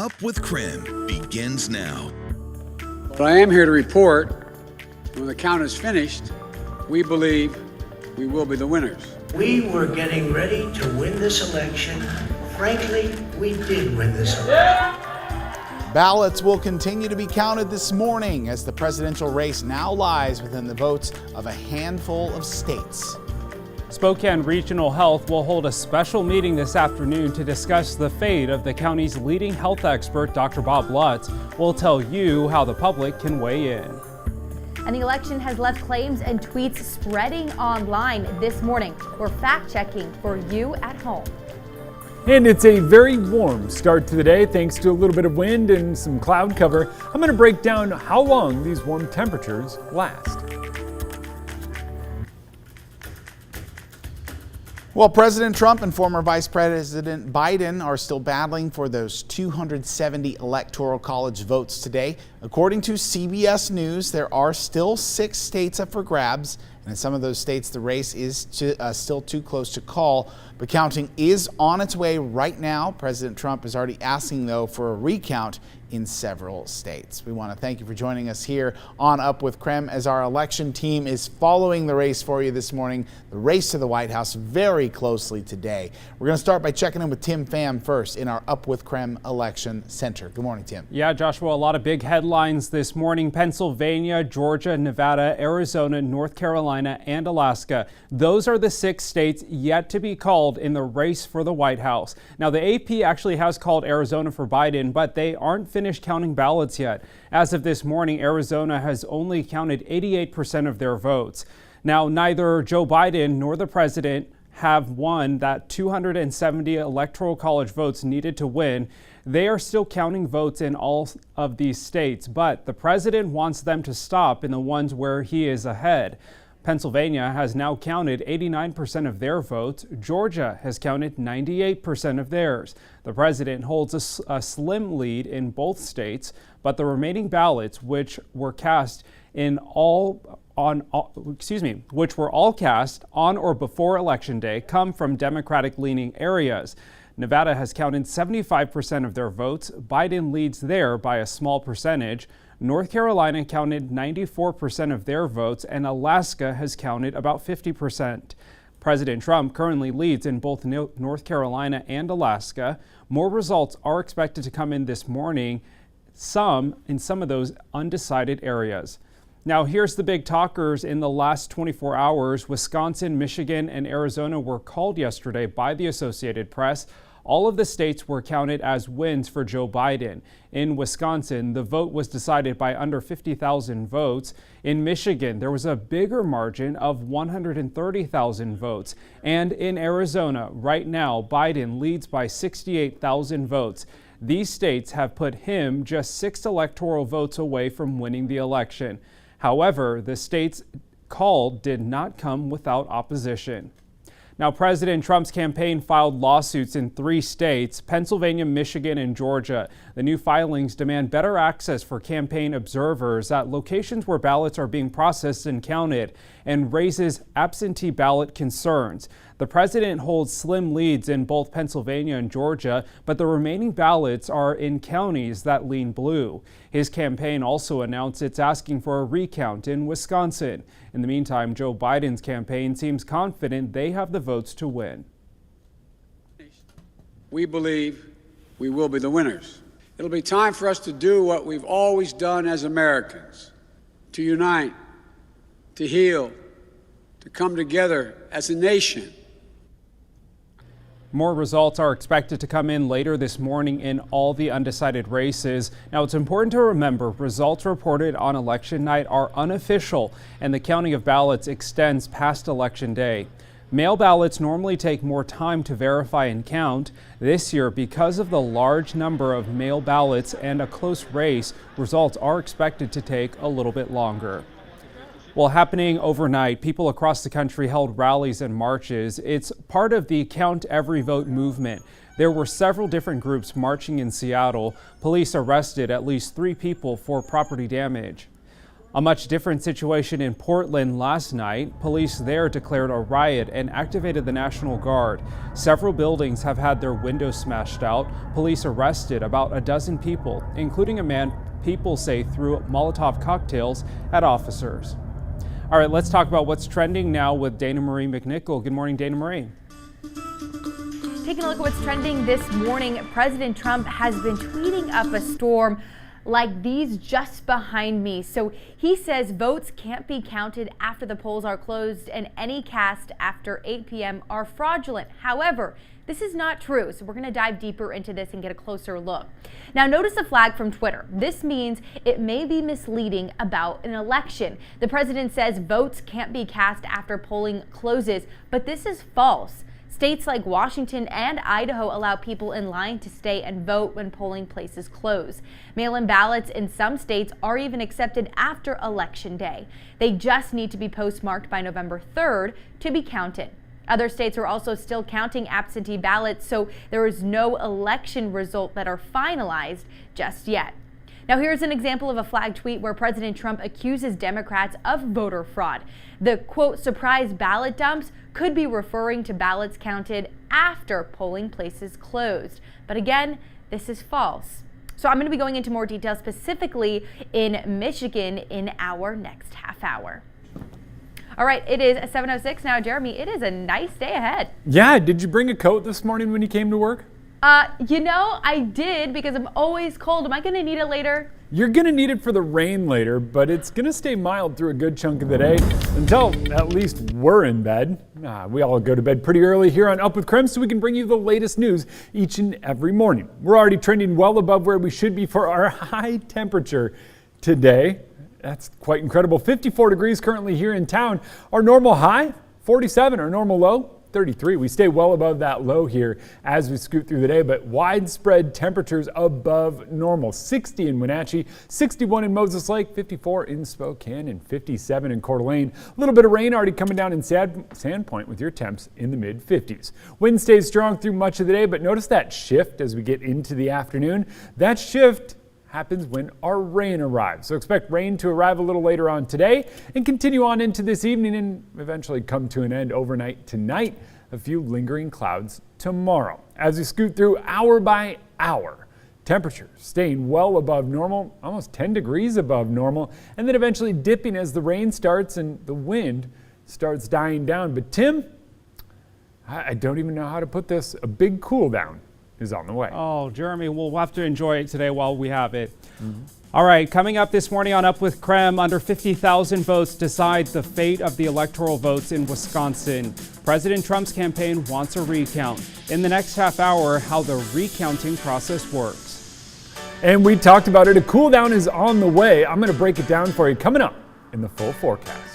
Up with KREM begins now. But I am here to report, when the count is finished, we believe we will be the winners. We were getting ready to win this election. Frankly, we did win this election. Ballots will continue to be counted this morning as the presidential race now lies within the votes of a handful of states. Spokane Regional Health will hold a special meeting this afternoon to discuss the fate of the county's leading health expert. Dr. Bob Lutz will tell you how the public can weigh in. And the election has left claims and tweets spreading online this morning. We're fact-checking for you at home. And it's a very warm start to the day thanks to a little bit of wind and some cloud cover. I'm going to break down how long these warm temperatures last. Well, President Trump and former Vice President Biden are still battling for those 270 Electoral College votes today. According to CBS News, there are still 6 states up for grabs. And in some of those states, the race is still too close to call. But counting is on its way right now. President Trump is already asking, though, for a recount in several states. We want to thank you for joining us here on Up with KREM as our election team is following the race for you this morning. The race to the White House very closely today. We're going to start by checking in with Tim Pham first in our Up with KREM Election Center. Good morning, Tim. Yeah, Joshua, a lot of big headlines this morning. Pennsylvania, Georgia, Nevada, Arizona, North Carolina, and Alaska. Those are the 6 states yet to be called in the race for the White House. Now, the AP actually has called Arizona for Biden, but they aren't finished counting ballots yet. As of this morning, Arizona has only counted 88% of their votes. Now, neither Joe Biden nor the president have won that 270 Electoral College votes needed to win. They are still counting votes in all of these states, but the president wants them to stop in the ones where he is ahead. Pennsylvania has now counted 89% of their votes. Georgia has counted 98% of theirs. The president holds a slim lead in both states, but the remaining ballots, which were all cast on or before Election Day, come from Democratic-leaning areas. Nevada has counted 75% of their votes. Biden leads there by a small percentage. North Carolina counted 94% of their votes, and Alaska has counted about 50%. President Trump currently leads in both North Carolina and Alaska. More results are expected to come in this morning, in some of those undecided areas. Now, here's the big talkers in the last 24 hours. Wisconsin, Michigan, and Arizona were called yesterday by the Associated Press. All of the states were counted as wins for Joe Biden. In Wisconsin, the vote was decided by under 50,000 votes. In Michigan, there was a bigger margin of 130,000 votes. And in Arizona, right now, Biden leads by 68,000 votes. These states have put him just 6 electoral votes away from winning the election. However, the states called did not come without opposition. Now, President Trump's campaign filed lawsuits in 3 states, Pennsylvania, Michigan, and Georgia. The new filings demand better access for campaign observers at locations where ballots are being processed and counted, and raises absentee ballot concerns. The president holds slim leads in both Pennsylvania and Georgia, but the remaining ballots are in counties that lean blue. His campaign also announced it's asking for a recount in Wisconsin. In the meantime, Joe Biden's campaign seems confident they have the votes to win. We believe we will be the winners. It'll be time for us to do what we've always done as Americans, to unite, to heal, to come together as a nation. More results are expected to come in later this morning in all the undecided races. Now, it's important to remember results reported on election night are unofficial, and the counting of ballots extends past Election Day. Mail ballots normally take more time to verify and count. This year, because of the large number of mail ballots and a close race, results are expected to take a little bit longer. Well, happening overnight, people across the country held rallies and marches. It's part of the Count Every Vote movement. There were several different groups marching in Seattle. Police arrested at least 3 people for property damage. A much different situation in Portland last night. Police there declared a riot and activated the National Guard. Several buildings have had their windows smashed out. Police arrested about a dozen people, including a man people say threw Molotov cocktails at officers. All right, let's talk about what's trending now with Dana Marie McNichol. Good morning, Dana Marie. Taking a look at what's trending this morning, President Trump has been tweeting up a storm like these just behind me. So he says votes can't be counted after the polls are closed and any cast after 8 p.m. are fraudulent. However, this is not true, so we're going to dive deeper into this and get a closer look. Now, notice a flag from Twitter. This means it may be misleading about an election. The president says votes can't be cast after polling closes, but this is false. States like Washington and Idaho allow people in line to stay and vote when polling places close. Mail-in ballots in some states are even accepted after Election Day. They just need to be postmarked by November 3rd to be counted. Other states are also still counting absentee ballots, so there is no election result that are finalized just yet. Now here's an example of a flag tweet where President Trump accuses Democrats of voter fraud. The quote, surprise ballot dumps could be referring to ballots counted after polling places closed. But again, this is false. So I'm going to be going into more detail specifically in Michigan in our next half hour. All right, it is 7:06 now. Jeremy, it is a nice day ahead. Yeah, did you bring a coat this morning when you came to work? You know, I did because I'm always cold. Am I going to need it later? You're going to need it for the rain later, but it's going to stay mild through a good chunk of the day until at least we're in bed. We all go to bed pretty early here on Up with KREM so we can bring you the latest news each and every morning. We're already trending well above where we should be for our high temperature today. That's quite incredible. 54 degrees currently here in town. Our normal high, 47. Our normal low, 33. We stay well above that low here as we scoot through the day, but widespread temperatures above normal. 60 in Wenatchee, 61 in Moses Lake, 54 in Spokane, and 57 in Coeur d'Alene. A little bit of rain already coming down in Sandpoint with your temps in the mid-50s. Wind stays strong through much of the day, but notice that shift as we get into the afternoon. That shift happens when our rain arrives. So expect rain to arrive a little later on today and continue on into this evening and eventually come to an end overnight tonight. A few lingering clouds tomorrow. As we scoot through hour by hour, temperatures staying well above normal, almost 10 degrees above normal, and then eventually dipping as the rain starts and the wind starts dying down. But Tim, I don't even know how to put this, a big cool down is on the way. Oh, Jeremy, we'll have to enjoy it today while we have it. All right, coming up this morning on Up with KREM, under 50,000 votes decide the fate of the electoral votes in Wisconsin. President Trump's campaign wants a recount. In the next half hour, how the recounting process works. And we talked about it. A cool down is on the way. I'm going to break it down for you coming up in the full forecast.